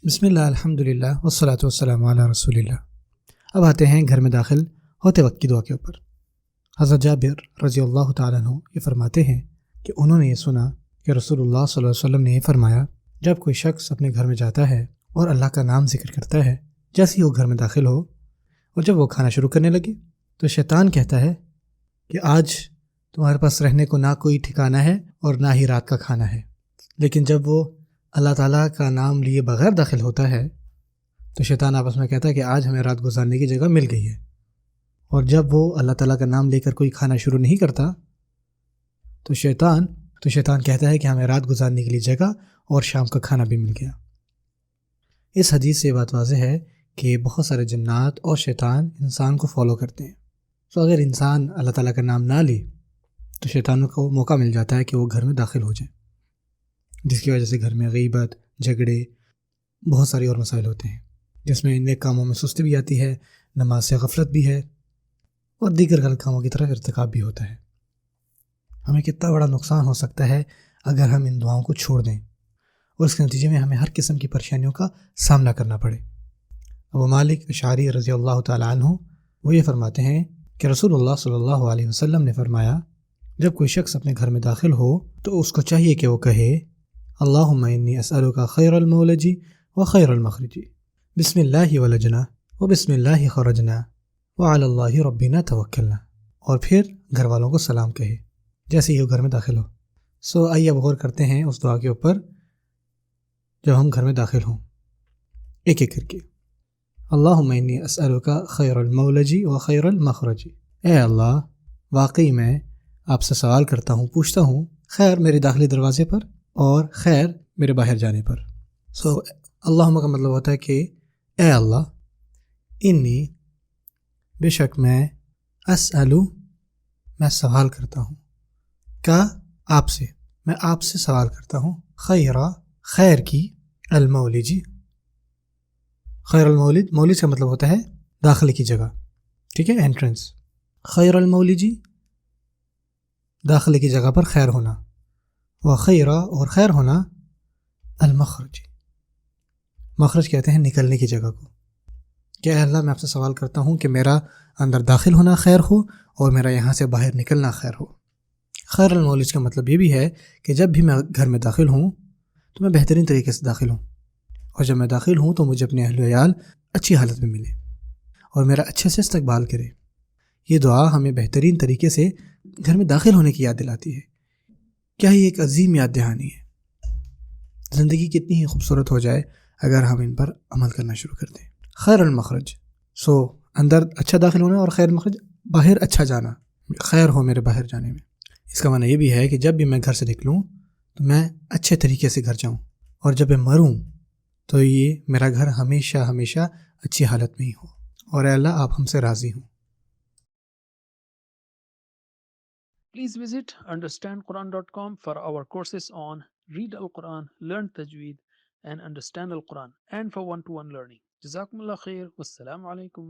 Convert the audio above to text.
بسم اللہ الحمد للہ والصلاۃ والسلام علی رسول اللہ۔ اب آتے ہیں گھر میں داخل ہوتے وقت کی دعا کے اوپر۔ حضرت جابر رضی اللہ تعالیٰ عنہ یہ فرماتے ہیں کہ انہوں نے یہ سنا کہ رسول اللہ صلی اللہ علیہ وسلم نے یہ فرمایا، جب کوئی شخص اپنے گھر میں جاتا ہے اور اللہ کا نام ذکر کرتا ہے، جیسے ہی وہ گھر میں داخل ہو اور جب وہ کھانا شروع کرنے لگے تو شیطان کہتا ہے کہ آج تمہارے پاس رہنے کو نہ کوئی ٹھکانہ ہے اور نہ ہی رات کا کھانا ہے۔ لیکن جب وہ اللہ تعالیٰ کا نام لیے بغیر داخل ہوتا ہے تو شیطان آپس میں کہتا ہے کہ آج ہمیں رات گزارنے کی جگہ مل گئی ہے، اور جب وہ اللہ تعالیٰ کا نام لے کر کوئی کھانا شروع نہیں کرتا تو شیطان کہتا ہے کہ ہمیں رات گزارنے کے لیے جگہ اور شام کا کھانا بھی مل گیا۔ اس حدیث سے یہ بات واضح ہے کہ بہت سارے جنات اور شیطان انسان کو فالو کرتے ہیں، تو اگر انسان اللہ تعالیٰ کا نام نہ لے تو شیطانوں کو موقع مل جاتا ہے کہ وہ گھر میں داخل ہو جائیں، جس کی وجہ سے گھر میں غیبت، جھگڑے، بہت سارے اور مسائل ہوتے ہیں، جس میں نیک کاموں میں سستی بھی آتی ہے، نماز سے غفلت بھی ہے، اور دیگر غلط کاموں کی طرف ارتکاب بھی ہوتا ہے۔ ہمیں کتنا بڑا نقصان ہو سکتا ہے اگر ہم ان دعاؤں کو چھوڑ دیں اور اس کے نتیجے میں ہمیں ہر قسم کی پریشانیوں کا سامنا کرنا پڑے۔ ابو مالک اشعری رضی اللہ تعالیٰ عنہ وہ یہ فرماتے ہیں کہ رسول اللہ صلی اللہ علیہ وسلم نے فرمایا، جب کوئی شخص اپنے گھر میں داخل ہو تو اس کو چاہیے کہ وہ کہے، اللہم انی اسألک خیر المولج و خیر المخرج، بسم اللہ ولجنا و بسم اللہ خرجنا وعلی اللہ ربنا توکلنا، اور پھر گھر والوں کو سلام کہے جیسے ہی وہ گھر میں داخل ہو۔ آئیے اب غور کرتے ہیں اس دعا کے اوپر جب ہم گھر میں داخل ہوں، ایک ایک کر کے۔ اللہم انی اسألک خیر المولج و خیر المخرج، اے اللہ واقعی میں آپ سے سوال کرتا ہوں، پوچھتا ہوں خیر میرے داخلی دروازے پر اور خیر میرے باہر جانے پر۔ اللہم کا مطلب ہوتا ہے کہ اے اللہ، انی بے شک میں، اسألو میں سوال کرتا ہوں، کا آپ سے، میں آپ سے سوال کرتا ہوں، خیر کی، المولجی، خیر المولد، مولد کا مطلب ہوتا ہے داخلے کی جگہ، ٹھیک ہے، انٹرنس، خیر المولجی داخلے کی جگہ پر خیر ہونا، وخیرہ اور خیر ہونا، المخرج، مخرج کہتے ہیں نکلنے کی جگہ کو، کہ اے اللہ میں آپ سے سوال کرتا ہوں کہ میرا اندر داخل ہونا خیر ہو اور میرا یہاں سے باہر نکلنا خیر ہو۔ خیر المولج کا مطلب یہ بھی ہے کہ جب بھی میں گھر میں داخل ہوں تو میں بہترین طریقے سے داخل ہوں، اور جب میں داخل ہوں تو مجھے اپنے اہل و عیال اچھی حالت میں ملے اور میرا اچھے سے استقبال کرے۔ یہ دعا ہمیں بہترین طریقے سے گھر میں داخل ہونے کی یاد دلاتی ہے۔ کیا ہی ایک عظیم یاد دہانی ہے، زندگی کتنی ہی خوبصورت ہو جائے اگر ہم ان پر عمل کرنا شروع کر دیں۔ خیر المخرج، اندر اچھا داخل ہونا، اور خیر مخرج باہر اچھا جانا، خیر ہو میرے باہر جانے میں۔ اس کا معنی یہ بھی ہے کہ جب بھی میں گھر سے نکلوں تو میں اچھے طریقے سے گھر جاؤں، اور جب میں مروں تو یہ میرا گھر ہمیشہ ہمیشہ اچھی حالت میں ہی ہو، اور اے اللہ آپ ہم سے راضی ہوں۔ Please visit understandquran.com for our courses on Read Al-Quran, Learn Tajweed, and Understand Al-Quran, and for one-to-one learning. Jazakumullah khair. Wassalamu alaikum.